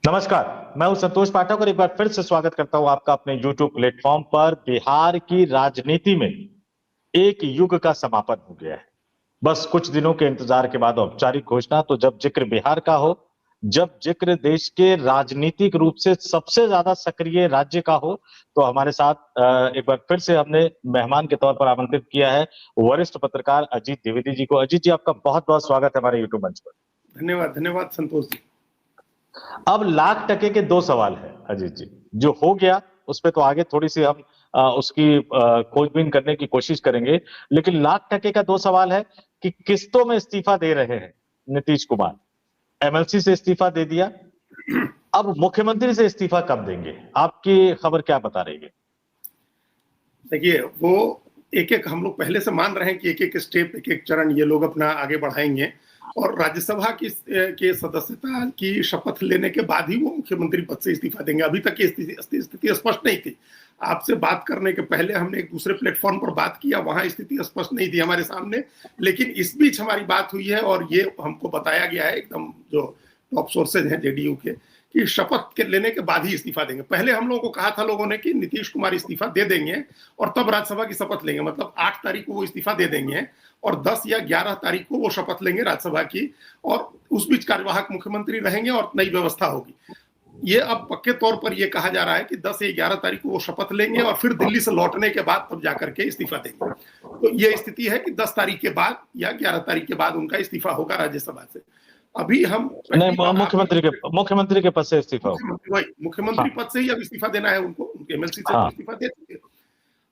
नमस्कार, मैं हूं संतोष पाठक और एक बार फिर से स्वागत करता हूं आपका अपने YouTube प्लेटफॉर्म पर। बिहार की राजनीति में एक युग का समापन हो गया है। बस कुछ दिनों के इंतजार के बाद औपचारिक घोषणा। तो जब जिक्र बिहार का हो, जब जिक्र देश के राजनीतिक रूप से सबसे ज्यादा सक्रिय राज्य का हो, तो हमारे साथ एक बार फिर से हमने मेहमान के तौर पर आमंत्रित किया है वरिष्ठ पत्रकार अजीत द्विवेदी जी को। अजीत जी, आपका बहुत बहुत स्वागत है हमारे यूट्यूब मंच पर। धन्यवाद धन्यवाद संतोष जी। अब लाख टके के दो सवाल है अजीत जी। जो हो गया उस पे तो आगे थोड़ी सी हम उसकी खोजबीन करने की कोशिश करेंगे, लेकिन लाख टके का दो सवाल है कि किस्तों में इस्तीफा दे रहे हैं नीतीश कुमार। एमएलसी से इस्तीफा दे दिया, अब मुख्यमंत्री से इस्तीफा कब देंगे? आपकी खबर क्या बता रही है? देखिए, वो एक एक हम लोग पहले से मान रहे हैं कि एक एक स्टेप, एक एक चरण ये लोग अपना आगे बढ़ाएंगे और राज्यसभा की के सदस्यता की शपथ लेने के बाद ही वो मुख्यमंत्री पद से इस्तीफा देंगे। अभी तक की स्थिति स्पष्ट नहीं थी। आपसे बात करने के पहले हमने एक दूसरे प्लेटफॉर्म पर बात किया, वहां स्थिति स्पष्ट नहीं थी हमारे सामने, लेकिन इस बीच हमारी बात हुई है और ये हमको बताया गया है, एकदम जो टॉप सोर्सेज हैं जेडीयू के, कि शपथ के लेने के बाद ही इस्तीफा देंगे। पहले हम लोगों को कहा था लोगों ने कि नीतीश कुमार इस्तीफा दे देंगे और तब राज्यसभा की शपथ लेंगे, मतलब 8 तारीख को वो इस्तीफा दे देंगे और 10 या 11 तारीख को वो शपथ लेंगे राज्यसभा की, और उस बीच कार्यवाहक मुख्यमंत्री रहेंगे और नई व्यवस्था होगी। ये अब पक्के तौर पर ये कहा जा रहा है कि 10 या 11 तारीख को वो शपथ लेंगे और फिर दिल्ली से लौटने के बाद तब जाकर के इस्तीफा देंगे। तो ये स्थिति है कि 10 तारीख के बाद या 11 तारीख के बाद उनका इस्तीफा होगा राज्यसभा से। अभी हम नहीं, मुख्यमंत्री के पद से इस्तीफा होगा। मुख्यमंत्री पद से ही अब इस्तीफा देना है उनको, उनके एमएलसी से इस्तीफा दे चुके।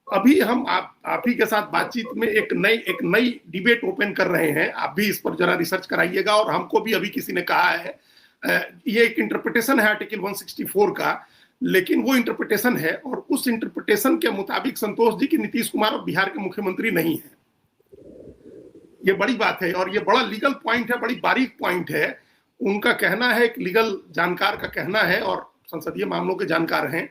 अभी हम आप ही के साथ बातचीत में एक नई डिबेट ओपन कर रहे हैं। आप भी इस पर जरा रिसर्च कराइएगा। और हमको भी अभी किसी ने कहा है, ये एक इंटरप्रिटेशन है आर्टिकल 164 का, लेकिन वो इंटरप्रिटेशन है और उस इंटरप्रिटेशन के मुताबिक संतोष जी की नीतीश कुमार अब बिहार के मुख्यमंत्री नहीं है। ये बड़ी बात है और ये बड़ा लीगल पॉइंट है, बड़ी बारीक पॉइंट है। उनका कहना है, एक लीगल जानकार का कहना है और संसदीय मामलों के जानकार हैं,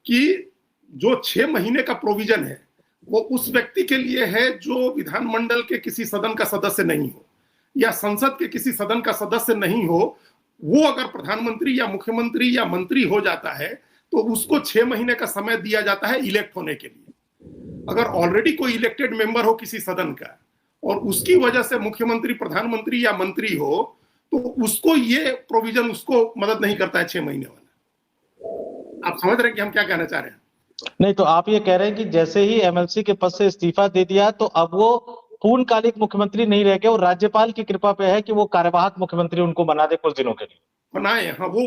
कि जो 6 महीने का प्रोविजन है वो उस व्यक्ति के लिए है जो विधानमंडल के किसी सदन का सदस्य नहीं हो या संसद के किसी सदन का सदस्य नहीं हो। वो अगर प्रधानमंत्री या मुख्यमंत्री या मंत्री हो जाता है तो उसको 6 महीने का समय दिया जाता है इलेक्ट होने के लिए। अगर ऑलरेडी कोई इलेक्टेड मेंबर हो किसी सदन का और उसकी वजह से मुख्यमंत्री, प्रधानमंत्री या मंत्री हो, तो उसको ये प्रोविजन उसको मदद नहीं करता है 6 महीने वाला। आप समझ रहे हैं कि हम क्या कहना चाह रहे हैं? नहीं, तो आप ये कह रहे हैं कि जैसे ही एमएलसी के पद से इस्तीफा दे दिया तो अब वो पूर्णकालिक मुख्यमंत्री नहीं रह गए और राज्यपाल की कृपा पे है कि वो कार्यवाहक मुख्यमंत्री उनको बना दे कुछ दिनों के लिए। बनाए, हाँ, वो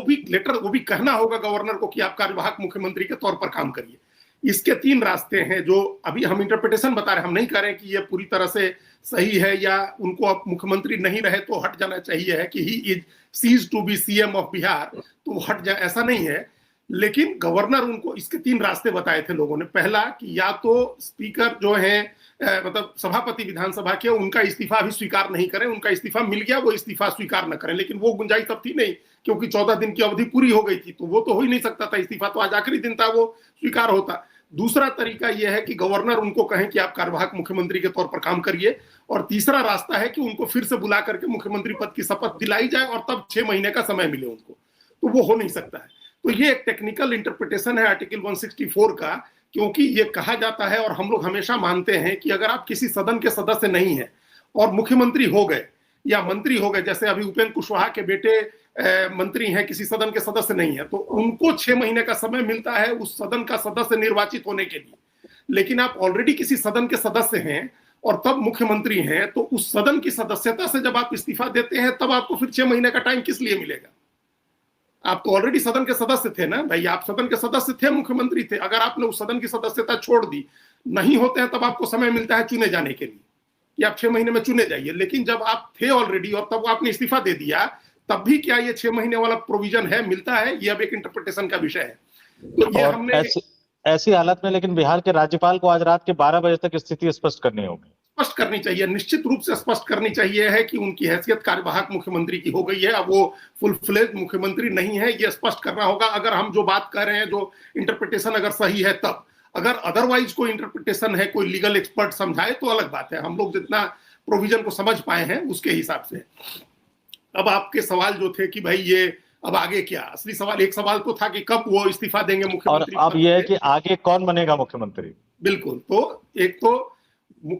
भी कहना होगा गवर्नर को कि आप कार्यवाहक मुख्यमंत्री के तौर पर काम करिए। इसके 3 रास्ते हैं जो अभी हम इंटरप्रिटेशन बता रहे हैं। हम नहीं कह रहे कि ये पूरी तरह से सही है या उनको अब मुख्यमंत्री नहीं रहे तो हट जाना चाहिए, है कि he is cease to be CM of Bihar तो हट जाए, ऐसा नहीं है। लेकिन गवर्नर उनको इसके 3 रास्ते बताए थे लोगों ने। पहला कि या तो स्पीकर जो है, मतलब सभापति विधानसभा के, उनका इस्तीफा भी स्वीकार नहीं करें। उनका इस्तीफा मिल गया, वो इस्तीफा स्वीकार न करें, लेकिन वो गुंजाइश तब थी नहीं क्योंकि 14 दिन की अवधि पूरी हो गई थी, तो वो तो हो ही नहीं सकता था। इस्तीफा तो आज आखिरी दिन था, वो स्वीकार होता। दूसरा तरीका यह है कि गवर्नर उनको कहें कि आप कार्यवाहक मुख्यमंत्री के तौर पर काम करिए। और तीसरा रास्ता है कि उनको फिर से बुला करके मुख्यमंत्री पद की शपथ दिलाई जाए और तब 6 महीने का समय मिले उनको। तो वो हो नहीं सकता है। तो ये एक टेक्निकल इंटरप्रिटेशन है आर्टिकल 164 का, क्योंकि ये कहा जाता है और हम लोग हमेशा मानते हैं कि अगर आप किसी सदन के सदस्य नहीं है और मुख्यमंत्री हो गए या मंत्री हो गए, जैसे अभी उपेंद्र कुशवाहा के बेटे मंत्री हैं, किसी सदन के सदस्य नहीं है, तो उनको 6 महीने का समय मिलता है उस सदन का सदस्य निर्वाचित होने के लिए। लेकिन आप ऑलरेडी किसी सदन के सदस्य हैं और तब मुख्यमंत्री हैं, तो उस सदन की सदस्यता से जब आप इस्तीफा देते हैं तब आपको फिर 6 महीने का टाइम किस लिए मिलेगा? आप तो ऑलरेडी सदन के सदस्य थे ना भाई, आप सदन के सदस्य थे, मुख्यमंत्री थे। अगर आपने उस सदन की सदस्यता छोड़ दी, नहीं होते हैं, तब आपको समय मिलता है चुने जाने के लिए कि आप 6 महीने में चुने जाइए। लेकिन जब आप थे ऑलरेडी और तब आपने इस्तीफा दे दिया, तब भी क्या ये 6 महीने वाला प्रोविजन है, मिलता है? ये अब एक इंटरप्रिटेशन का विषय है। तो ये हमने ऐसी हालत में लेकिन बिहार के राज्यपाल को आज रात के 12 बजे तक स्थिति स्पष्ट करनी होगी। स्पष्ट करनी चाहिए, निश्चित रूप से स्पष्ट करनी चाहिए है कि उनकी हैसियत कार्यवाहक मुख्यमंत्री की हो गई है, अब वो फुल फ्लेज मुख्यमंत्री नहीं है। ये स्पष्ट करना होगा। अगर हम जो बात कर रहे हैं, जो इंटरप्रिटेशन अगर सही है तब। अगर अदरवाइज कोई इंटरप्रिटेशन है, कोई लीगल एक्सपर्ट समझाए तो अलग बात है। हम लोग जितना प्रोविजन को समझ पाए हैं उसके हिसाब से। अब आपके सवाल जो थे कि भाई ये अब आगे क्या? असली सवाल, एक सवाल तो था कि कब वो इस्तीफा देंगे और मुख्यमंत्री अब पद यह है से। कि आगे कौन बनेगा मुख्यमंत्री। बिल्कुल। तो एक तो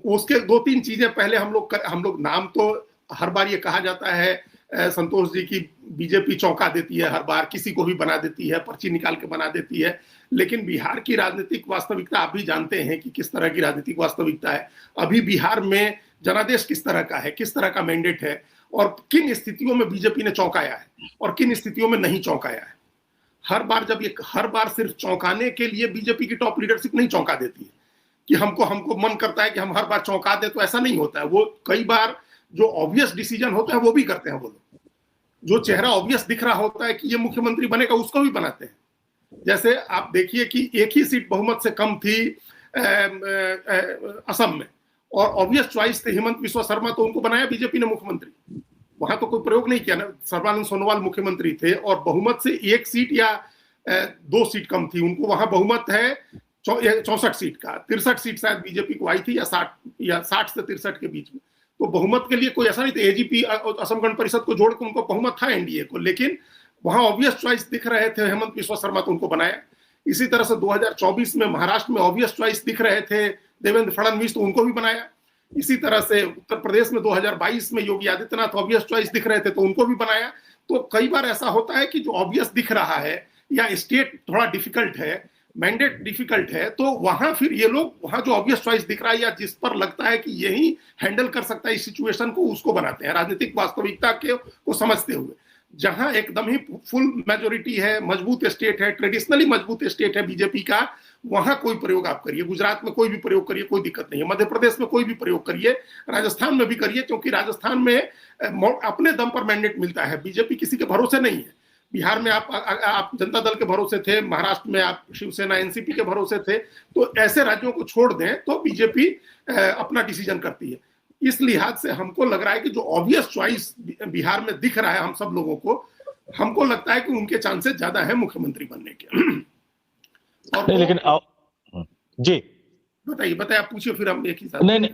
उसके दो तीन चीजें पहले हम लोग नाम तो हर बार ये कहा जाता है संतोष जी की बीजेपी चौंका देती है, हर बार किसी को भी बना देती है, पर्ची निकाल के बना देती है। लेकिन बिहार की राजनीतिक वास्तविकता आप भी जानते हैं कि किस तरह की राजनीतिक वास्तविकता है। अभी बिहार में जनादेश किस तरह का है, किस तरह का मैंडेट है, और किन स्थितियों में बीजेपी ने चौंकाया है और किन स्थितियों में नहीं चौंकाया है। हर बार सिर्फ चौंकाने के लिए बीजेपी की टॉप लीडरशिप नहीं चौंका देती है कि हमको मन करता है कि हम हर बार चौंका दे, तो ऐसा नहीं होता है। वो कई बार जो ऑब्वियस डिसीजन होता है वो भी करते हैं वो लोग। जो चेहरा ऑब्वियस दिख रहा होता है कि ये मुख्यमंत्री बनेगा, उसको भी बनाते हैं। जैसे आप देखिए कि एक ही सीट बहुमत से कम थी असम में, और ऑब्वियस चॉइस थे हिमंत बिस्वा शर्मा, तो उनको बनाया बीजेपी ने मुख्यमंत्री। वहां तो कोई प्रयोग नहीं किया ना। सर्बानंद सोनोवाल मुख्यमंत्री थे और बहुमत से एक सीट या 2 सीट कम थी, उनको वहां बहुमत है 64 सीट का। 63 सीट शायद बीजेपी को आई थी, या 60 से 63 के बीच में। तो बहुमत के लिए कोई ऐसा नहीं था। एजीपी असम गण परिषद को जोड़ के उनको बहुमत था एनडीए को, लेकिन वहां ऑब्वियस चॉइस दिख रहे थे हेमंत बिस्वा शर्मा, तो उनको बनाया। इसी तरह से 2024 में महाराष्ट्र में ऑब्वियस चॉइस दिख रहे थे देवेंद्र फडणवीस, तो उनको भी बनाया। इसी तरह से उत्तर प्रदेश में 2022 में योगी आदित्यनाथ ऑब्वियस चॉइस दिख रहे थे, तो उनको भी बनाया। तो कई बार ऐसा होता है कि जो ऑब्वियस दिख रहा है या स्टेट थोड़ा डिफिकल्ट है, मैंडेट डिफिकल्ट है, तो वहां फिर ये लोग वहां जो ऑब्वियस चॉइस दिख रहा है या जिस पर लगता है कि यही हैंडल कर सकता है इस सिचुएशन को, उसको बनाते हैं राजनीतिक वास्तविकता को समझते हुए। जहां एकदम ही फुल मेजोरिटी है, मजबूत स्टेट है, ट्रेडिशनली मजबूत स्टेट है बीजेपी का, वहां कोई प्रयोग आप करिए। गुजरात में कोई भी प्रयोग करिए, कोई दिक्कत नहीं है। मध्य प्रदेश में कोई भी प्रयोग करिए, राजस्थान में भी करिए, क्योंकि राजस्थान में अपने दम पर मैंडेट मिलता है। बीजेपी किसी के भरोसे नहीं है। बिहार में आप जनता दल के भरोसे थे, महाराष्ट्र में आप शिवसेना एनसीपी के भरोसे थे। तो ऐसे राज्यों को छोड़ दें तो बीजेपी अपना डिसीजन करती है। इस लिहाज से हमको लग रहा है कि जो ऑब्वियस चॉइस बिहार में दिख रहा है हम सब लोगों को, हमको लगता है कि उनके चांसेस ज्यादा है मुख्यमंत्री बनने के। और नहीं, लेकिन जी बताइए, आप पूछिए, फिर हम एक ही साथ। नहीं,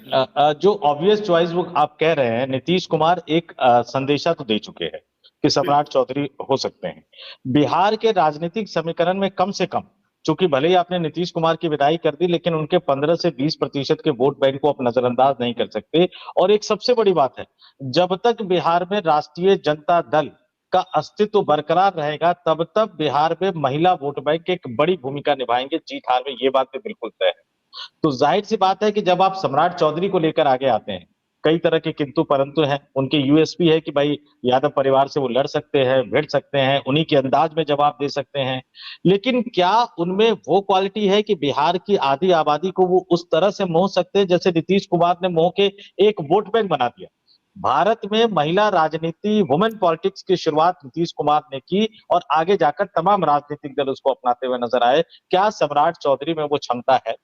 जो ऑब्वियस चॉइस वो आप कह रहे हैं, नीतीश कुमार एक संदेशा तो दे चुके हैं कि सम्राट चौधरी हो सकते हैं। बिहार के राजनीतिक समीकरण में कम से कम, चूंकि भले ही आपने नीतीश कुमार की विदाई कर दी, लेकिन उनके 15 से 20% के वोट बैंक को आप नजरअंदाज नहीं कर सकते। और एक सबसे बड़ी बात है, जब तक बिहार में राष्ट्रीय जनता दल का अस्तित्व बरकरार रहेगा, तब तक बिहार में महिला वोट बैंक एक बड़ी भूमिका निभाएंगे जीत हार में। ये बात भी बिल्कुल तय है। तो जाहिर सी बात है कि जब आप सम्राट चौधरी को लेकर आगे आते हैं, कई तरह के किंतु परंतु हैं। उनके यूएसपी है कि भाई यादव परिवार से वो लड़ सकते हैं, भिड़ सकते हैं, उन्हीं के अंदाज में जवाब दे सकते हैं। लेकिन क्या उनमें वो क्वालिटी है कि बिहार की आधी आबादी को वो उस तरह से मोह सकते हैं जैसे नीतीश कुमार ने मोह के एक वोट बैंक बना दिया। भारत में महिला राजनीति, वुमेन पॉलिटिक्स की शुरुआत नीतीश कुमार ने की और आगे जाकर तमाम राजनीतिक दल उसको अपनाते हुए नजर आए। क्या सम्राट चौधरी में वो क्षमता है?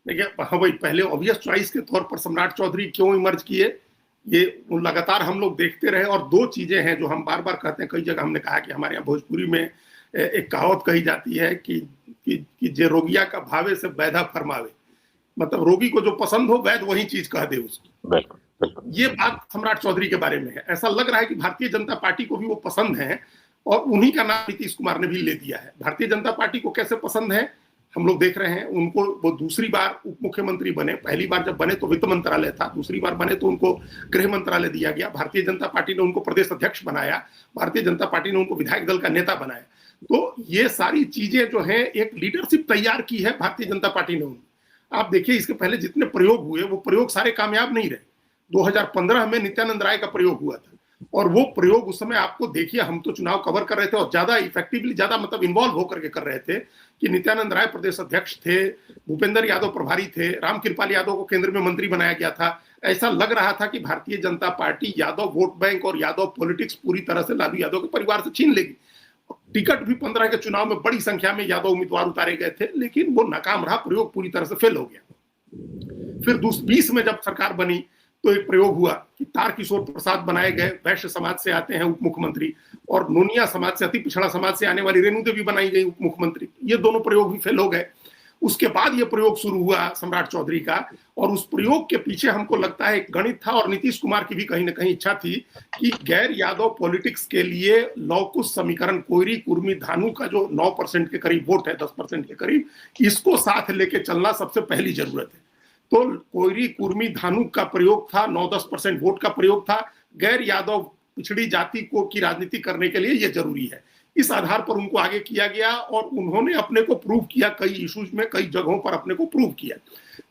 देखिए, हाँ भाई, पहले ऑब्वियस चॉइस के तौर पर सम्राट चौधरी क्यों इमर्ज किए, ये लगातार हम लोग देखते रहे। और दो चीजें हैं जो हम बार बार कहते हैं, कई जगह हमने कहा कि हमारे यहाँ भोजपुरी में एक कहावत कही जाती है कि जे रोगिया का भावे से वैधा फरमावे, मतलब रोगी को जो पसंद हो वैध वही चीज कह दे उसको। बिल्कुल बिल्कुल। ये बात सम्राट चौधरी के बारे में है। ऐसा लग रहा है कि भारतीय जनता पार्टी को भी वो पसंद है, और उन्हीं का नाम नीतीश कुमार ने भी ले दिया है। भारतीय जनता पार्टी को कैसे पसंद है हम लोग देख रहे हैं। उनको वो दूसरी बार उप मुख्यमंत्री बने। पहली बार जब बने तो वित्त मंत्रालय था, दूसरी बार बने तो उनको गृह मंत्रालय दिया गया। भारतीय जनता पार्टी ने उनको प्रदेश अध्यक्ष बनाया, भारतीय जनता पार्टी ने उनको विधायक दल का नेता बनाया। तो ये सारी चीजें जो है, एक लीडरशिप तैयार की है भारतीय जनता पार्टी ने उनको। आप देखिए, इसके पहले जितने प्रयोग हुए वो प्रयोग सारे कामयाब नहीं रहे। 2015 में नित्यानंद राय का प्रयोग हुआ था, और वो प्रयोग उस समय आपको देखिए, हम तो चुनाव कवर कर रहे थे और ज्यादा इफेक्टिवली, ज्यादा मतलब इन्वॉल्व होकर के कर रहे थे कि नित्यानंद राय प्रदेश अध्यक्ष थे, भूपेंद्र यादव प्रभारी थे, रामकृपाल यादव को केंद्र में मंत्री बनाया गया था। ऐसा लग रहा था कि Bharatiya Janata party Yadav vote bank और यादव पॉलिटिक्स पूरी तरह से लालू यादव के परिवार से छीन लेगी। टिकट भी 15 के चुनाव में बड़ी संख्या में यादव उम्मीदवार उतारे गए थे, लेकिन वो नाकाम रहा, प्रयोग पूरी तरह से फेल हो गया। फिर 20 में जब सरकार बनी तो एक प्रयोग हुआ कि तारकिशोर प्रसाद बनाए गए, वैश्य समाज से आते हैं उप मुख्यमंत्री, और नोनिया समाज से, अति पिछड़ा समाज से आने वाली रेणु देवी बनाई गई उप मुख्यमंत्री। ये दोनों प्रयोग भी फेल हो गए। उसके बाद ये प्रयोग शुरू हुआ सम्राट चौधरी का, और उस प्रयोग के पीछे हमको लगता है एक गणित था, और नीतीश कुमार की भी कहीं ना कहीं इच्छा थी कि गैर यादव पॉलिटिक्स के लिए लौकुश समीकरण कोयरी कुर्मी धानु का जो 9% के करीब वोट है, 10% के करीब, इसको साथ लेके चलना सबसे पहली जरूरत है। तो कोयरी कुर्मी धानुक का प्रयोग था, 9-10% वोट का प्रयोग था, गैर यादव पिछड़ी जाति को की राजनीति करने के लिए यह जरूरी है। इस आधार पर उनको आगे किया गया और उन्होंने अपने को प्रूव किया, कई इश्यूज में कई जगहों पर अपने को प्रूव किया।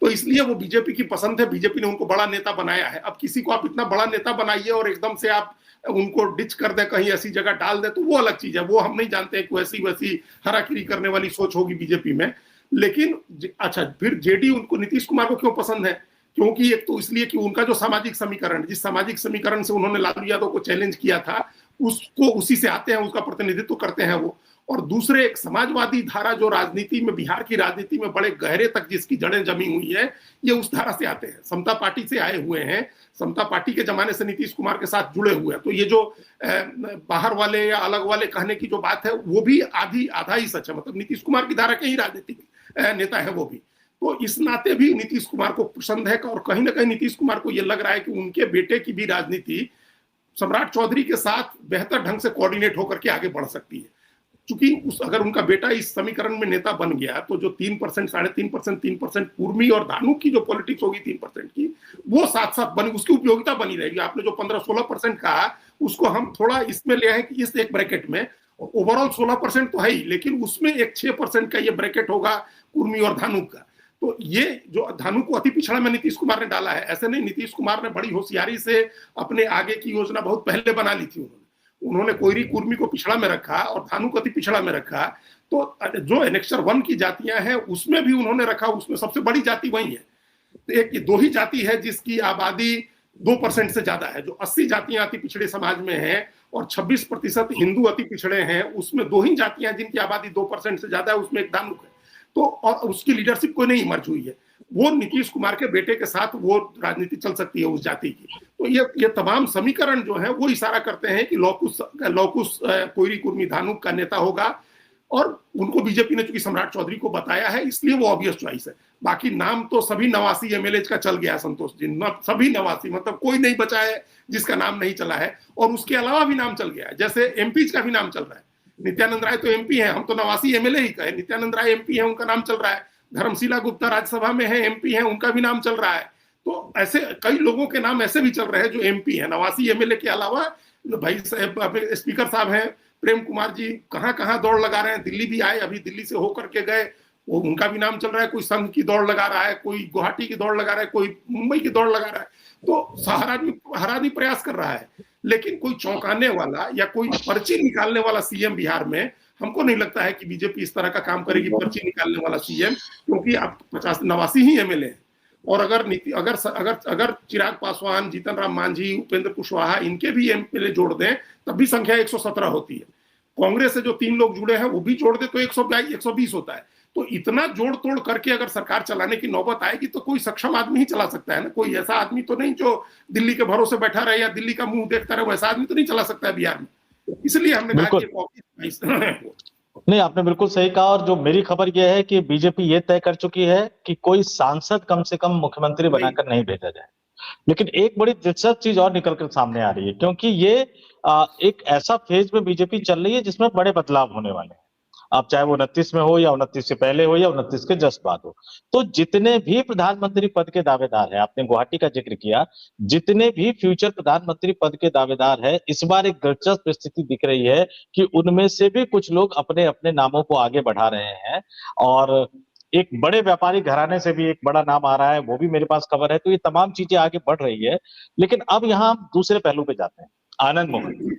तो इसलिए वो बीजेपी की पसंद है, बीजेपी ने उनको बड़ा नेता बनाया है। अब किसी को आप इतना बड़ा नेता बनाइए और एकदम से आप उनको डिच कर दे, कहीं ऐसी जगह डाल दे, तो वो अलग चीज है। वो हम नहीं जानते हैं कि वैसी हराकिरी करने वाली सोच होगी बीजेपी में। लेकिन अच्छा, फिर जेडी उनको नीतीश कुमार को क्यों पसंद है? क्योंकि एक तो इसलिए कि उनका जो सामाजिक समीकरण, जिस सामाजिक समीकरण से उन्होंने लालू यादव को चैलेंज किया था, उसको उसी से आते हैं, उसका प्रतिनिधित्व करते हैं वो। और दूसरे एक समाजवादी धारा जो राजनीति में, बिहार की राजनीति में बड़े गहरे तक जिसकी जड़ें जमी हुई है, ये उस धारा से आते हैं, समता पार्टी से आए हुए हैं, समता पार्टी के जमाने से नीतीश कुमार के साथ जुड़े हुए हैं। तो ये जो बाहर वाले या अलग वाले कहने की जो बात है, वो भी आधा ही सच है। मतलब नीतीश कुमार की धारा के ही राजनीतिक नेता है वो भी। तो इस नाते भी नीतीश कुमार को पसंद है, और कहीं ना कहीं नीतीश कुमार को यह लग रहा है कि उनके बेटे की भी राजनीति सम्राट चौधरी के साथ बेहतर ढंग से कोऑर्डिनेट होकर के आगे बढ़ सकती है। चूंकि अगर उनका बेटा इस समीकरण में नेता बन गया, तो जो 3%, 3.5%, 3% कुर्मी और धानु की जो पॉलिटिक्स होगी 3% की, वो साथ साथ बनी, उसकी उपयोगिता बनी रहेगी। आपने जो 15-16% कहा, उसको हम थोड़ा इसमें ले आए कि इस एक ब्रैकेट में ओवरऑल 16% तो है ही, लेकिन उसमें एक 6% का ये ब्रैकेट होगा कुर्मी और धानु का। तो ये जो धानु को अति पिछड़ा में नीतीश कुमार ने डाला है, ऐसे नहीं, नीतीश कुमार ने बड़ी होशियारी से अपने आगे की योजना बहुत पहले बना ली थी। उन्होंने कोयरी कुर्मी को पिछड़ा में रखा और धानु को अति पिछड़ा में रखा। तो जो एनेक्सर 1 की जातियां हैं उसमें भी उन्होंने रखा, उसमें सबसे बड़ी जाति वही है। तो एक दो ही जाति है जिसकी आबादी 2% से ज्यादा है। जो 80 जातियां अति पिछड़े समाज में है और 26% हिंदू अति पिछड़े हैं, उसमें दो ही जातियां जिनकी आबादी 2% से ज्यादा है, उसमें एक धानुक है। तो और उसकी लीडरशिप कोई नहीं इमर्ज हुई है। वो नीतीश कुमार के बेटे के साथ वो राजनीति चल सकती है उस जाति की। तो ये तमाम समीकरण जो है वो इशारा करते हैं कि लौकुश कोयरी कुर्मी धानुक का नेता होगा, और उनको बीजेपी ने चूंकि सम्राट चौधरी को बताया है, इसलिए वो ऑब्वियस चॉइस है। बाकी नाम तो सभी 89 एमएलए का चल गया, संतोष जी, सभी 89, मतलब कोई नहीं बचा है जिसका नाम नहीं चला है। और उसके अलावा भी नाम चल गया है, जैसे एमपी का भी नाम चल रहा है। नित्यानंद राय तो एमपी है, हम तो 89 एमएलए ही कहे, नित्यानंद राय एमपी है, उनका नाम चल रहा है। धर्मशिला गुप्ता राज्यसभा में है, एमपी है, उनका भी नाम चल रहा है। तो ऐसे कई लोगों के नाम ऐसे भी चल रहे हैं जो एमपी है। 89 एमएलए के अलावा भाई स्पीकर साहब हैं प्रेम कुमार जी, कहाँ कहाँ दौड़ लगा रहे हैं। दिल्ली भी आए, अभी दिल्ली से होकर के गए, वो उनका भी नाम चल रहा है। कोई संघ की दौड़ लगा रहा है, कोई गुवाहाटी की दौड़ लगा रहा है, कोई मुंबई की दौड़ लगा रहा है। तो हर आदमी प्रयास कर रहा है, लेकिन कोई चौंकाने वाला या कोई पर्ची निकालने वाला सीएम बिहार में हमको नहीं लगता है कि बीजेपी इस तरह का काम करेगी, पर्ची निकालने वाला सीएम। क्योंकि अब 89 ही एमएलए हैं, और अगर चिराग पासवान, जीतन राम मांझी, उपेंद्र कुशवाहा, इनके भी एमएलए जोड़ दें तब भी संख्या 117 होती है। कांग्रेस से जो 3 लोग जुड़े हैं वो भी जोड़ दे तो 120 होता है। तो इतना जोड़ तोड़ करके अगर सरकार चलाने की नौबत आएगी तो कोई सक्षम आदमी ही चला सकता है ना। कोई ऐसा आदमी तो नहीं जो दिल्ली के भरोसे बैठा रहे या दिल्ली का मुंह देखता रहे, वैसा आदमी तो नहीं चला सकता है बिहार में। इसलिए हमने कहा कि नहीं, आपने बिल्कुल सही कहा। और जो मेरी खबर यह है कि बीजेपी ये तय कर चुकी है कि कोई सांसद कम से कम मुख्यमंत्री बनाकर नहीं भेजा जाए। लेकिन एक बड़ी दिलचस्प चीज और निकलकर सामने आ रही है, क्योंकि ये एक ऐसा फेज में बीजेपी चल रही है जिसमें बड़े बदलाव होने वाले हैं। अब चाहे वो 29 में हो या 29 से पहले हो या 29 के जस्ट बाद हो, तो जितने भी प्रधानमंत्री पद के दावेदार हैं, आपने गुवाहाटी का जिक्र किया, जितने भी फ्यूचर प्रधानमंत्री पद के दावेदार हैं, इस बार एक दिलचस्प स्थिति दिख रही है कि उनमें से भी कुछ लोग अपने अपने नामों को आगे बढ़ा रहे हैं। और एक बड़े व्यापारी घराने से भी एक बड़ा नाम आ रहा है, वो भी मेरे पास खबर है। तो ये तमाम चीजें आगे बढ़ रही है। लेकिन अब यहाँ हम दूसरे पहलू पे जाते हैं। आनंद मोहन,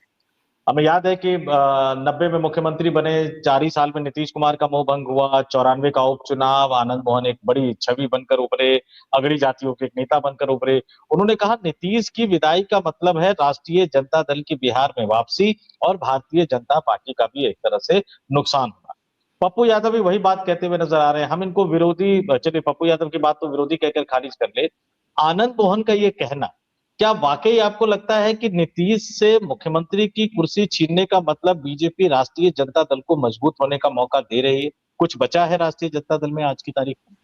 हमें याद है कि 90 में मुख्यमंत्री बने, 4 ही साल में नीतीश कुमार का मोह भंग हुआ, 94 का उपचुनाव, आनंद मोहन एक बड़ी छवि बनकर उभरे, अगड़ी जातियों के एक नेता बनकर उभरे। उन्होंने कहा नीतीश की विदाई का मतलब है राष्ट्रीय जनता दल की बिहार में वापसी और भारतीय जनता पार्टी का भी एक तरह से नुकसान होना। पप्पू यादव भी वही बात कहते हुए नजर आ रहे हैं। हम इनको विरोधी, चलिए पप्पू यादव की बात तो विरोधी कहकर खारिज कर ले, आनंद मोहन का ये कहना क्या वाकई आपको लगता है कि नीतीश से मुख्यमंत्री की कुर्सी छीनने का मतलब बीजेपी राष्ट्रीय जनता दल को मजबूत होने का मौका दे रही है? कुछ बचा है राष्ट्रीय जनता दल में आज की तारीख में?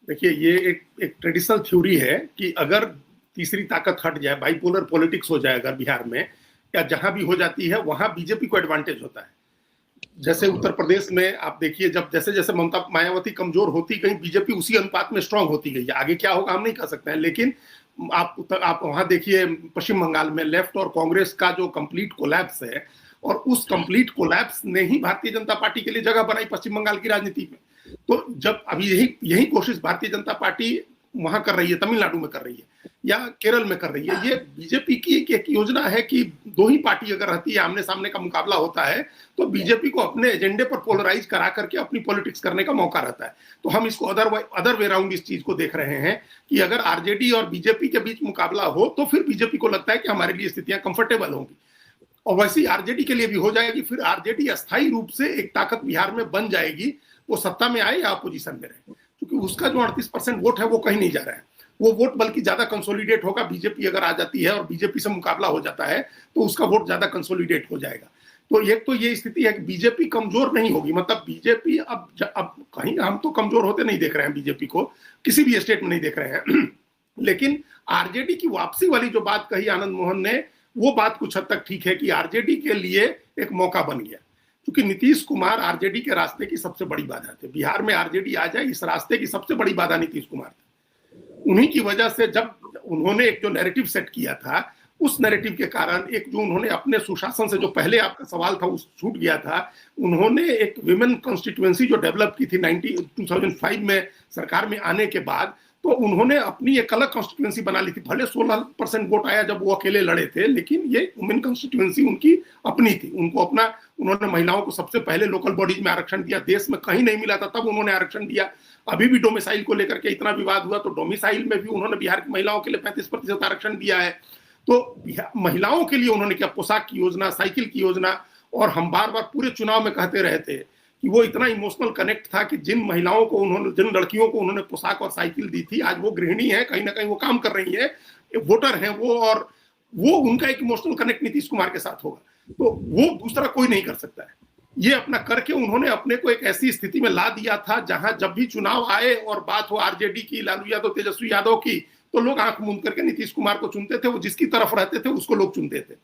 देखिए, ये एक ट्रेडिशनल थ्योरी है कि अगर तीसरी ताकत हट जाए, बाइपोलर पॉलिटिक्स हो जाए अगर बिहार में या जहां भी हो जाती है, वहां बीजेपी को एडवांटेज होता है। जैसे उत्तर प्रदेश में आप देखिए, जब जैसे जैसे ममता मायावती कमजोर होती गई, बीजेपी उसी अनुपात में स्ट्रांग होती गई। आगे क्या होगा हम नहीं कह सकते हैं, लेकिन आप वहां देखिए पश्चिम बंगाल में लेफ्ट और कांग्रेस का जो कंप्लीट कोलैप्स है, और उस कंप्लीट कोलैप्स ने ही भारतीय जनता पार्टी के लिए जगह बनाई पश्चिम बंगाल की राजनीति में। तो जब अभी यही यही कोशिश भारतीय जनता पार्टी वहां कर रही है, तमिलनाडु में कर रही है या केरल में कर रही है, ये बीजेपी की एक योजना है कि दो ही पार्टी अगर रहती है, आमने सामने का मुकाबला होता है, तो बीजेपी को अपने एजेंडे पर पोलराइज करा करके अपनी पॉलिटिक्स करने का मौका रहता है। तो हम इसको अदर वे राउंड इस चीज को देख रहे हैं कि अगर आरजेडी और बीजेपी के बीच मुकाबला हो तो फिर बीजेपी को लगता है कि हमारे लिए स्थितियां कंफर्टेबल होंगी, और वैसे ही आरजेडी के लिए भी हो जाएगी। फिर आरजेडी अस्थायी रूप से एक ताकत बिहार में बन जाएगी, वो सत्ता में आए या अपोजिशन में रहे, क्योंकि उसका जो 38% वोट है वो कहीं नहीं जा रहा है। वो वोट बल्कि ज्यादा कंसोलिडेट होगा, बीजेपी अगर आ जाती है और बीजेपी से मुकाबला हो जाता है तो उसका वोट ज्यादा कंसोलिडेट हो जाएगा। तो एक तो ये स्थिति है कि बीजेपी कमजोर नहीं होगी, मतलब बीजेपी अब कहीं हम तो कमजोर होते नहीं देख रहे हैं बीजेपी को, किसी भी स्टेट में नहीं देख रहे हैं लेकिन आरजेडी की वापसी वाली जो बात कही आनंद मोहन ने, वो बात कुछ हद तक ठीक है कि आरजेडी के लिए एक मौका बन गया, क्योंकि नीतीश कुमार आरजेडी के रास्ते की सबसे बड़ी बाधा थे। बिहार में आरजेडी आ जाए, इस रास्ते की सबसे बड़ी बाधा नीतीश कुमार थे। उन्हीं की वजह से जब उन्होंने एक जो नैरेटिव सेट किया था, उस नैरेटिव के कारण एक जो उन्होंने अपने सुशासन से, जो पहले आपका सवाल था उस छूट गया था, उन्होंने एक विमेन कॉन्स्टिट्यूएंसी जो डेवलप की थी 2005 में सरकार में आने के बाद, तो उन्होंने अपनी एक अलग कॉन्स्टिट्यूएंसी बना ली थी। भले 16% वोट आया जब वो अकेले लड़े थे, लेकिन ये वुमेन कॉन्स्टिट्यूएंसी उनकी अपनी थी। उनको अपना, उन्होंने महिलाओं को सबसे पहले लोकल बॉडीज में आरक्षण दिया, देश में कहीं नहीं मिला था तब उन्होंने आरक्षण दिया। अभी भी डोमिसाइल को लेकर के इतना विवाद हुआ, तो डोमिसाइल में भी उन्होंने बिहार की महिलाओं के लिए 35% आरक्षण दिया है। तो महिलाओं के लिए उन्होंने क्या, पोशाक की योजना, साइकिल की योजना, और हम बार बार पूरे चुनाव में कहते रहे थे कि वो इतना इमोशनल कनेक्ट था कि जिन महिलाओं को उन्होंने, जिन लड़कियों को उन्होंने पोशाक और साइकिल दी थी, आज वो गृहिणी है, कहीं ना कहीं वो काम कर रही है, वोटर हैं वो, और वो उनका एक इमोशनल कनेक्ट नीतीश कुमार के साथ होगा, तो वो दूसरा कोई नहीं कर सकता है। ये अपना करके उन्होंने अपने को एक ऐसी स्थिति में ला दिया था जहां जब भी चुनाव आए और बात हो आरजेडी की, लालू यादव, तेजस्वी यादव की, तो लोग आंख मूंद करके नीतीश कुमार को चुनते थे, वो जिसकी तरफ रहते थे उसको लोग चुनते थे।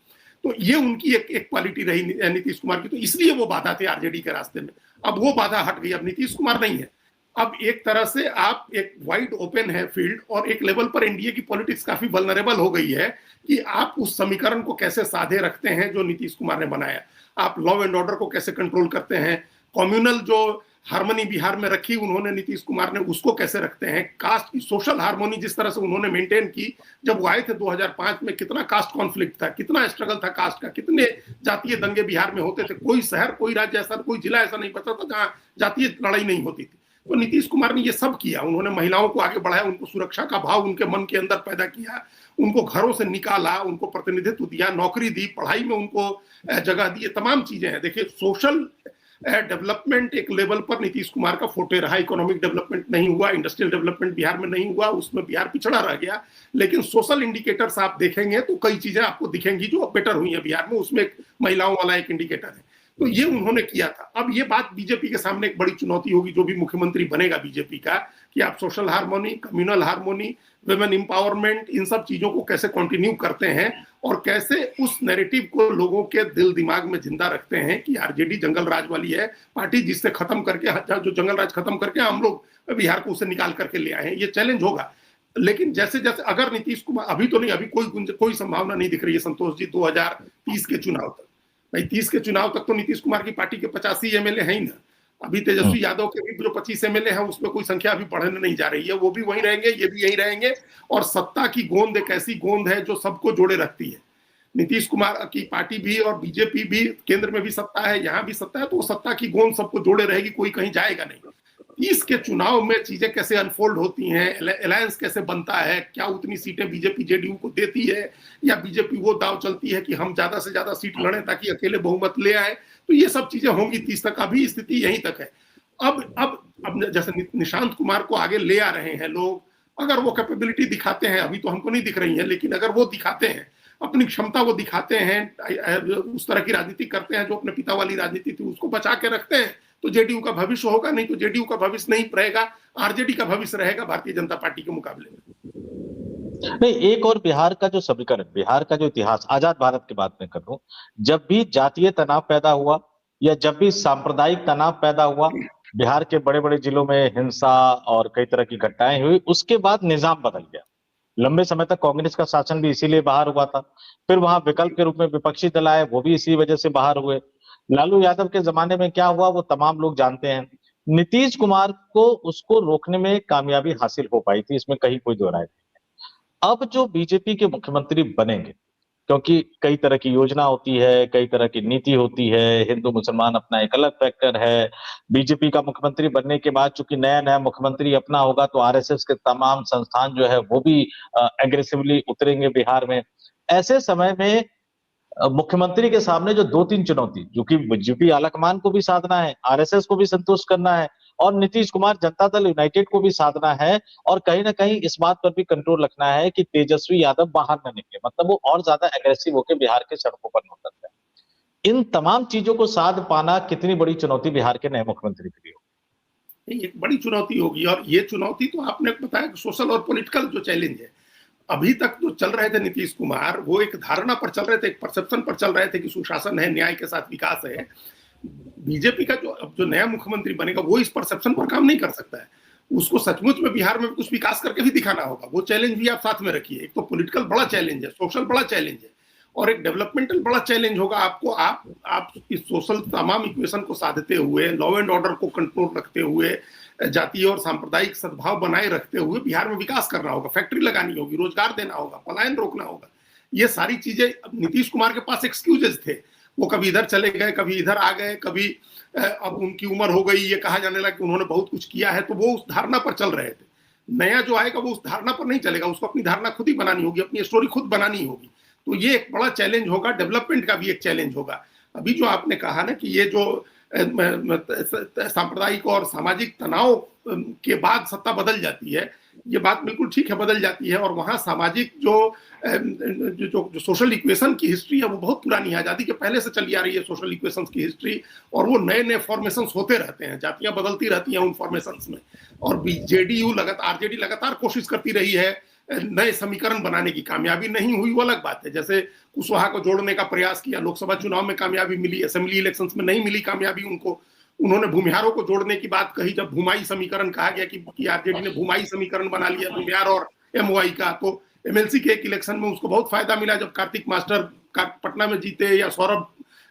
तो ये उनकी एक क्वालिटी रही नीतीश कुमार की, तो इसलिए वो बाधा थे आरजेडी के रास्ते में। अब वो बाधा हट गई, अब नीतीश कुमार नहीं है। अब एक तरह से आप एक वाइड ओपन है फील्ड, और एक लेवल पर एनडीए की पॉलिटिक्स काफी वल्नरेबल हो गई है कि आप उस समीकरण को कैसे साधे रखते हैं जो नीतीश कुमार ने बनाया। आप लॉ एंड ऑर्डर को कैसे कंट्रोल करते हैं, कम्युनल जो हार्मनी बिहार में रखी उन्होंने नीतीश कुमार ने, उसको कैसे रखते हैं, कास्ट की सोशल हार्मोनी जिस तरह से उन्होंने मेंटेन की। जब वो आए थे 2005 में, कितना कास्ट कॉन्फ्लिक्ट था, कितना स्ट्रगल था कास्ट का, कितने जातीय दंगे बिहार में होते थे। कोई शहर, कोई राज्य ऐसा, कोई जिला ऐसा नहीं बचा था जहां जातीय लड़ाई नहीं होती थी। तो नीतीश कुमार ने ये सब किया, उन्होंने महिलाओं को आगे बढ़ाया, उनको सुरक्षा का भाव उनके मन के अंदर पैदा किया, उनको घरों से निकाला, उनको प्रतिनिधित्व दिया, नौकरी दी, पढ़ाई में उनको जगह दी, तमाम चीजें हैं। देखिए, सोशल डेवलपमेंट एक लेवल पर नीतीश कुमार का फोटे रहा, इकोनॉमिक डेवलपमेंट नहीं हुआ, इंडस्ट्रियल डेवलपमेंट बिहार में नहीं हुआ, उसमें बिहार पिछड़ा रह गया। लेकिन सोशल इंडिकेटर्स आप देखेंगे तो कई चीजें आपको दिखेंगी जो बेटर हुई है बिहार में, उसमें एक महिलाओं वाला एक इंडिकेटर है। तो ये उन्होंने किया था। अब ये बात बीजेपी के सामने एक बड़ी चुनौती होगी, जो भी मुख्यमंत्री बनेगा बीजेपी का, कि आप social harmony, communal harmony, women empowerment, इन सब चीजों को कैसे कंटिन्यू करते हैं, और कैसे उस नैरेटिव को लोगों के दिल दिमाग में जिंदा रखते हैं कि आरजेडी जंगल राज वाली है पार्टी, जिससे खत्म करके, जो जंगल राज खत्म करके हम लोग बिहार को उसे निकाल करके ले आए हैं। ये चैलेंज होगा। लेकिन जैसे जैसे अगर नीतीश कुमार, अभी तो नहीं, अभी कोई संभावना नहीं दिख रही है संतोष जी 2030 के चुनाव तक। भाई 30 के चुनाव तक तो नीतीश कुमार की पार्टी के 85 एमएलए हैं ही ना। अभी तेजस्वी यादव के भी जो 25 एमएलए हैं, उसमें कोई संख्या अभी बढ़ने नहीं जा रही है, वो भी वहीं रहेंगे, ये भी यहीं रहेंगे। और सत्ता की गोंद एक ऐसी गोंद है जो सबको जोड़े रखती है। नीतीश कुमार की पार्टी भी और बीजेपी भी, केंद्र में भी सत्ता है, यहाँ भी सत्ता है, तो सत्ता की गोंद सबको जोड़े रहेगी, कोई कहीं जाएगा नहीं। 30 के चुनाव में चीजें कैसे अनफोल्ड होती हैं, अलायंस कैसे बनता है, क्या उतनी सीटें बीजेपी जेडीयू को देती है, या बीजेपी वो दाव चलती है कि हम ज्यादा से ज्यादा सीट लड़ें ताकि अकेले बहुमत ले आए, तो ये सब चीजें होंगी 30 तक। अभी स्थिति यहीं तक है। अब जैसे निशांत कुमार को आगे ले आ रहे हैं लोग, अगर वो कैपेबिलिटी दिखाते हैं, अभी तो हमको नहीं दिख रही है, लेकिन अगर वो दिखाते हैं अपनी क्षमता, वो दिखाते हैं, उस तरह की राजनीति करते हैं जो अपने पिता वाली राजनीति थी उसको बचा के रखते हैं, तो जेडीयू का भविष्य होगा। नहीं तो जेडीयू का भविष्य नहीं रहेगा, आरजेडी का भविष्य रहेगा भारतीय जनता पार्टी के मुकाबले में। नहीं, एक और बिहार का जो समीकरण, बिहार का जो इतिहास, आजाद भारत की बात मैं कर रहा हूं, जब भी जातीय तनाव पैदा हुआ या जब भी सांप्रदायिक तनाव पैदा हुआ, बिहार के बड़े बड़े जिलों में हिंसा और कई तरह की घटनाएं हुई, उसके बाद निजाम बदल गया। लंबे समय तक कांग्रेस का शासन भी इसीलिए बाहर हुआ था। फिर वहां विकल्प के रूप में विपक्षी दल आए, वो भी इसी वजह से बाहर हुए। लालू यादव के जमाने में क्या हुआ वो तमाम लोग जानते हैं। नीतीश कुमार को उसको रोकने में कामयाबी हासिल हो पाई थी, इसमें कहीं कोई दो राय नहीं। अब जो बीजेपी के मुख्यमंत्री बनेंगे, क्योंकि कई तरह की योजना होती है, कई तरह की नीति होती है, हिंदू मुसलमान अपना एक अलग फैक्टर है। बीजेपी का मुख्यमंत्री बनने के बाद चूंकि नया नया मुख्यमंत्री अपना होगा, तो आरएसएस के तमाम संस्थान जो है वो भी एग्रेसिवली उतरेंगे बिहार में। ऐसे समय में मुख्यमंत्री के सामने जो दो तीन चुनौती, जो कि बीजेपी आलाकमान को भी साधना है, आरएसएस को भी संतुष्ट करना है और नीतीश कुमार जनता दल यूनाइटेड को भी साधना है, और कहीं ना कहीं इस बात पर भी कंट्रोल रखना है कि तेजस्वी यादव बाहर न निकले, मतलब वो और ज्यादा एग्रेसिव होकर बिहार के सड़कों पर न उतर जाए। इन तमाम चीजों को साध पाना कितनी बड़ी चुनौती बिहार के नए मुख्यमंत्री के लिए होगी? एक बड़ी चुनौती होगी, और ये चुनौती तो आपने बताया कि सोशल और पॉलिटिकल जो चैलेंज है, अभी तक जो चल रहे थे नीतीश कुमार, वो एक धारणा पर चल रहे थे, एक परसेप्शन पर चल रहे थे कि सुशासन है, न्याय के साथ विकास है। बीजेपी का जो नया मुख्यमंत्री बनेगा वो इस परसेप्शन पर काम नहीं कर सकता है। उसको सचमुच में बिहार में कुछ विकास करके भी दिखाना होगा। वो चैलेंज भी आप साथ में रखिए। एक तो पॉलिटिकल बड़ा चैलेंज है, सोशल बड़ा चैलेंज है, और एक डेवलपमेंटल बड़ा चैलेंज होगा आपको। आप इस सोशल तमाम इक्वेशन को साधते हुए, लॉ एंड ऑर्डर को कंट्रोल रखते हुए, जातीय और सांप्रदायिक सद्भाव बनाए रखते हुए बिहार में विकास करना होगा, फैक्ट्री लगानी होगी, रोजगार देना होगा, पलायन रोकना होगा। ये सारी चीजें नीतीश कुमार के पास एक्सक्यूजेस थे। वो कभी इधर चले गए, कभी इधर आ गए, कभी अब उनकी उम्र हो गई, ये कहा जाने लगा कि उन्होंने बहुत कुछ किया है, तो वो उस धारणा पर चल रहे थे। नया जो आएगा वो उस धारणा पर नहीं चलेगा, उसको अपनी धारणा खुद ही बनानी होगी, अपनी स्टोरी खुद बनानी होगी। तो ये एक बड़ा चैलेंज होगा। डेवलपमेंट का भी एक चैलेंज होगा। अभी जो आपने कहा ना कि ये जो सांप्रदायिक और सामाजिक तनाव के बाद सत्ता बदल जाती है, ये बात बिल्कुल ठीक है, बदल जाती है। और वहां सामाजिक जो सोशल इक्वेशन की हिस्ट्री है वो बहुत पुरानी है, आजादी के पहले से चली आ रही है सोशल इक्वेशंस की हिस्ट्री, और वो नए नए फॉर्मेशंस होते रहते हैं, जातियां बदलती रहती हैं उन फॉर्मेशंस में। और जेडीयू आरजेडी लगातार कोशिश करती रही है नए समीकरण बनाने की। कामयाबी नहीं हुई वो अलग बात है। जैसे कुशवाहा को जोड़ने का प्रयास किया, लोकसभा चुनाव में कामयाबी मिली, असेंबली इलेक्शंस में नहीं मिली कामयाबी उनको। उन्होंने भूमिहारों को जोड़ने की बात कही, जब भूमाई समीकरण कहा गया कि आरजेडी ने भूमाई समीकरण बना लिया भूमिहार और एमओआई का, तो एमएलसी के एक इलेक्शन में उसको बहुत फायदा मिला जब कार्तिक मास्टर पटना में जीते या सौरभ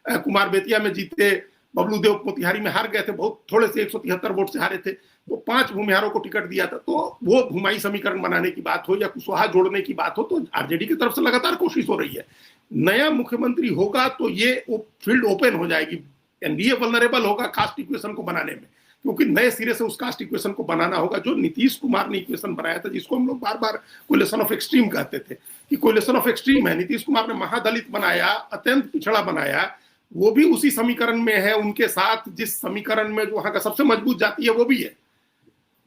कुमार बेतिया में जीते, बबलू देव मोतिहारी में हार गए थे, बहुत थोड़े से 173 वोट से हारे थे, तो 5 भूमिहारों को टिकट दिया था। तो वो भूमाई समीकरण बनाने की बात हो या कुशवाहा जोड़ने की बात हो, तो आरजेडी की तरफ से लगातार कोशिश हो रही है। नया मुख्यमंत्री होगा तो ये फील्ड ओपन हो जाएगी। एनडीए वल्नरेबल होगा कास्ट इक्वेशन को बनाने में, क्योंकि नए सिरे से उस कास्ट इक्वेशन को बनाना होगा जो नीतीश कुमार ने इक्वेशन बनाया था, जिसको हम लोग बार बार कोलिशन ऑफ एक्सट्रीम कहते थे कि कोलिशन ऑफ एक्सट्रीम है। नीतीश कुमार ने महादलित बनाया, अत्यंत पिछड़ा बनाया, वो भी उसी समीकरण में है उनके साथ, जिस समीकरण में जो वहां का सबसे मजबूत जाति है वो भी है।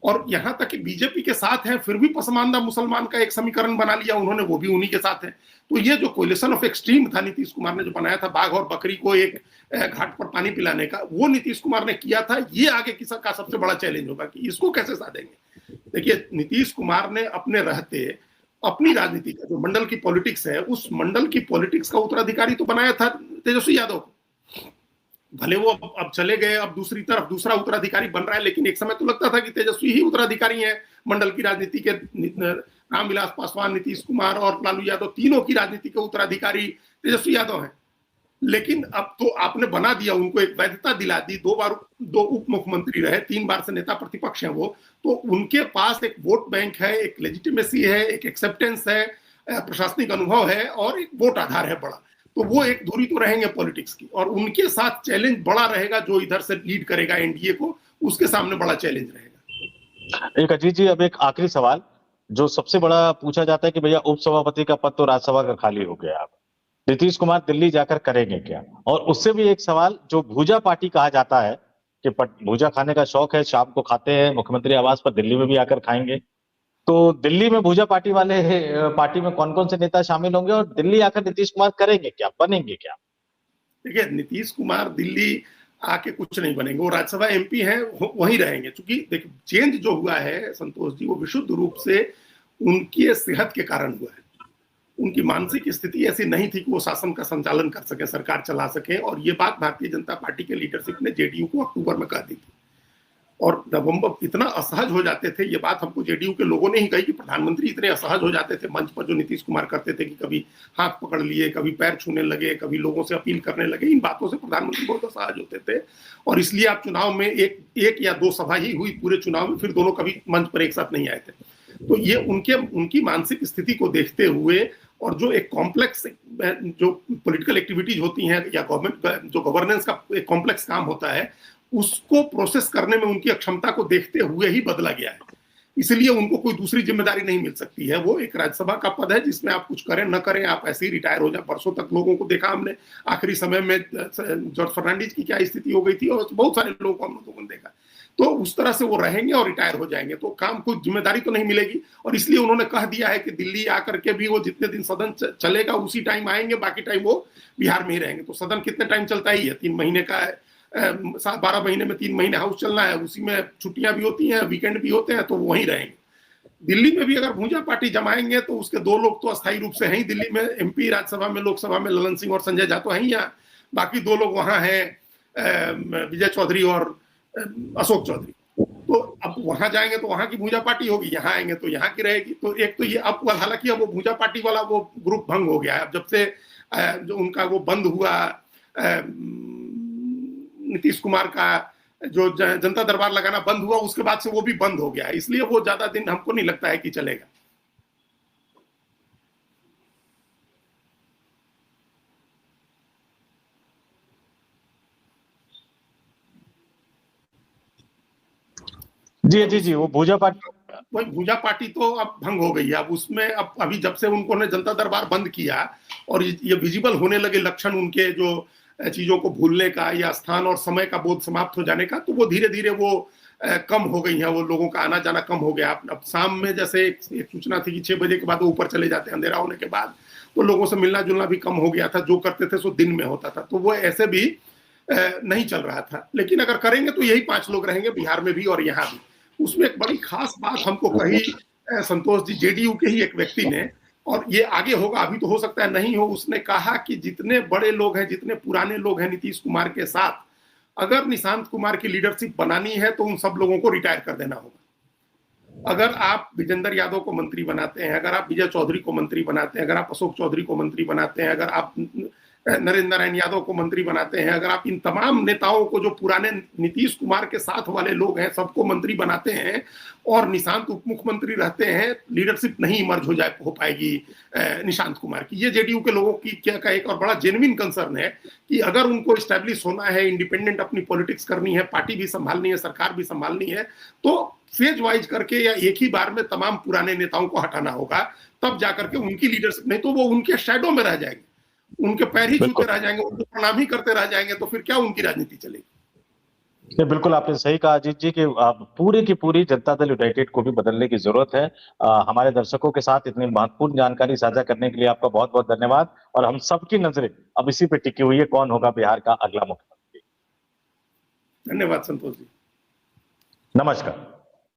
और यहां तक कि बीजेपी के साथ है, फिर भी पसमानदा मुसलमान का एक समीकरण बना लिया उन्होंने, वो भी उन्हीं के साथ है। तो ये जो कोलिशन ऑफ एक्सट्रीम था नीतीश कुमार ने जो बनाया था, बाघ और बकरी को एक घाट पर पानी पिलाने का, वो नीतीश कुमार ने किया था। ये आगे का सबसे बड़ा चैलेंज होगा कि इसको कैसे साधेंगे। देखिए, नीतीश कुमार ने अपने रहते अपनी राजनीति का जो मंडल की पॉलिटिक्स है, उस मंडल की पॉलिटिक्स का उत्तराधिकारी तो बनाया था तेजस्वी यादव को। भले वो अब चले गए, अब दूसरी तरफ दूसरा उत्तराधिकारी बन रहा है, लेकिन एक समय तो लगता था कि तेजस्वी ही उत्तराधिकारी है मंडल की राजनीति के। रामविलास पासवान, नीतीश कुमार और लालू यादव, तीनों की राजनीति के उत्तराधिकारी तेजस्वी यादव हैं। लेकिन अब तो आपने बना दिया, उनको एक वैधता दिला दी। 2 बार 2 उप मुख्यमंत्री रहे, 3 बार से नेता प्रतिपक्ष हैं वो, तो उनके पास एक वोट बैंक है, एक लेजिटिमेसी है, एक एक्सेप्टेंस है, प्रशासनिक अनुभव है और एक वोट आधार है बड़ा। तो वो एक धुरी तो रहेंगे पॉलिटिक्स की, और उनके साथ चैलेंज बड़ा रहेगा। जो इधर से लीड करेगा एनडीए को, उसके सामने बड़ा चैलेंज रहेगा। एक अजीत जी, अब एक आखिरी सवाल जो सबसे बड़ा पूछा जाता है कि भैया उपसभापति का पद तो राज्यसभा का खाली हो गया, अब नीतीश कुमार दिल्ली जाकर करेंगे क्या? और उससे भी एक सवाल, जो भूजा पार्टी कहा जाता है कि भूजा खाने का शौक है, शाम को खाते हैं, मुख्यमंत्री आवास पर दिल्ली में भी आकर खाएंगे, तो दिल्ली में भूजा पार्टी वाले पार्टी में कौन कौन से नेता शामिल होंगे और दिल्ली आकर नीतीश कुमार करेंगे क्या, बनेंगे क्या? देखिए, नीतीश कुमार दिल्ली आके कुछ नहीं बनेंगे, वो राज्यसभा एमपी हैं, वहीं रहेंगे। क्योंकि देखिए, चेंज जो हुआ है संतोष जी, वो विशुद्ध रूप से उनकी सेहत के कारण हुआ है। उनकी मानसिक स्थिति ऐसी नहीं थी कि वो शासन का संचालन कर सके, सरकार चला सके। और ये बात भारतीय जनता पार्टी के लीडरशिप ने जेडीयू को अक्टूबर में कह दी थी, और नवंबर इतना असहज हो जाते थे। ये बात हमको जेडीयू के लोगों ने ही कही कि प्रधानमंत्री इतने असहज हो जाते थे मंच पर, जो नीतीश कुमार करते थे कि कभी हाथ पकड़ लिए, कभी पैर छूने लगे, कभी लोगों से अपील करने लगे। इन बातों से प्रधानमंत्री बहुत असहज होते थे, और इसलिए आप चुनाव में एक या दो सभा ही हुई पूरे चुनाव में, फिर दोनों कभी मंच पर एक साथ नहीं आए थे। तो ये उनकी मानसिक स्थिति को देखते हुए, और जो एक कॉम्प्लेक्स जो पॉलिटिकल एक्टिविटीज होती हैं या गवर्नमेंट जो गवर्नेंस का एक कॉम्प्लेक्स काम होता है, उसको प्रोसेस करने में उनकी अक्षमता को देखते हुए ही बदला गया है। इसलिए उनको कोई दूसरी जिम्मेदारी नहीं मिल सकती है। वो एक राज्यसभा का पद है जिसमें आप कुछ करें न करें, आप ऐसे ही रिटायर हो जाए। बरसों तक लोगों को देखा हमने, आखिरी समय में जॉर्ज फर्नांडिस की क्या स्थिति हो गई थी, और बहुत सारे लोगों को हम लोगों ने देखा। तो उस तरह से वो रहेंगे और रिटायर हो जाएंगे, तो काम कोई जिम्मेदारी तो नहीं मिलेगी। और इसलिए उन्होंने कह दिया है कि दिल्ली आकर के भी वो जितने दिन सदन चलेगा उसी टाइम आएंगे, बाकी टाइम वो बिहार में ही रहेंगे। तो सदन कितने टाइम चलता ही है, 3 महीने का है, 12 महीने में 3 महीने हाउस चलना है, उसी में छुट्टियां भी होती हैं, वीकेंड भी होते हैं, तो वो वहीं रहेंगे। दिल्ली में भी अगर भूजा पार्टी जमाएंगे तो उसके 2 लोग तो अस्थायी रूप से हैं ही दिल्ली में, एमपी, राज्यसभा में, लोकसभा में ललन सिंह और संजय झा तो हैं ही यहाँ। बाकी 2 लोग वहां हैं, विजय चौधरी और अशोक चौधरी। तो अब वहां जाएंगे तो वहां की भूजा पार्टी होगी, यहाँ आएंगे तो यहाँ की रहेगी। तो एक तो ये, अब हालांकि अब वो भूजा पार्टी वाला वो ग्रुप भंग हो गया है। अब जब से जो उनका वो बंद हुआ, नीतीश कुमार का जो जनता दरबार लगाना बंद हुआ, उसके बाद से वो भी बंद हो गया है। इसलिए वो ज्यादा दिन हमको नहीं लगता है कि चलेगा। जी, वो भूजा पार्टी, वही भूजा पार्टी तो अब भंग हो गई है। अब उसमें अब अभी जब से उनको ने जनता दरबार बंद किया और ये विजिबल होने लगे लक्षण उनके, जो चीजों को भूलने का या स्थान और समय का बोध समाप्त हो जाने का, तो वो धीरे धीरे वो कम हो गई है। वो लोगों का आना जाना कम हो गया। अब शाम में जैसे एक सूचना थी कि 6 बजे के बाद वो ऊपर चले जाते हैं अंधेरा होने के बाद, तो लोगों से मिलना जुलना भी कम हो गया था। जो करते थे सो दिन में होता था, तो वो ऐसे भी नहीं चल रहा था। लेकिन अगर करेंगे तो यही 5 लोग रहेंगे, बिहार में भी और यहाँ भी। उसमें एक बड़ी खास बात हमको कही संतोष जी, जेडीयू के ही एक व्यक्ति ने, और ये आगे होगा, अभी तो हो सकता है नहीं हो। उसने कहा कि जितने बड़े लोग हैं, जितने पुराने लोग हैं नीतीश कुमार के साथ, अगर निशांत कुमार की लीडरशिप बनानी है तो उन सब लोगों को रिटायर कर देना होगा। अगर आप विजेंद्र यादव को मंत्री बनाते हैं, अगर आप विजय चौधरी को मंत्री बनाते हैं, अगर आप अशोक चौधरी को मंत्री बनाते हैं, अगर आप नरेंद्र नारायण यादव को मंत्री बनाते हैं, अगर आप इन तमाम नेताओं को, जो पुराने नीतीश कुमार के साथ वाले लोग हैं, सबको मंत्री बनाते हैं और निशांत उप मुख्यमंत्री रहते हैं, लीडरशिप नहीं इमर्ज हो पाएगी निशांत कुमार की। ये जेडीयू के लोगों की क्या का एक और बड़ा जेन्युइन कंसर्न है कि अगर उनको स्टैब्लिश होना है, इंडिपेंडेंट अपनी पॉलिटिक्स करनी है, पार्टी भी संभालनी है, सरकार भी संभालनी है, तो फेज वाइज करके या एक ही बार में तमाम पुराने नेताओं को हटाना होगा, तब जाकर के उनकी लीडरशिप। नहीं तो वो उनके शैडो में रह जाएंगे, उनके पैर ही छूते रह जाएंगे, उनको प्रणाम ही करते रह जाएंगे, तो फिर क्या उनकी राजनीति चलेगी। बिल्कुल आपने सही कहा अजीत जी कि पूरी की पूरी जनता दल यूनाइटेड को भी बदलने की जरूरत है। हमारे दर्शकों के साथ इतनी महत्वपूर्ण जानकारी साझा करने के लिए आपका बहुत बहुत धन्यवाद। और हम सबकी नजरें अब इसी पे टिकी हुई है, कौन होगा बिहार का अगला मुख्यमंत्री। धन्यवाद संतोष जी, नमस्कार।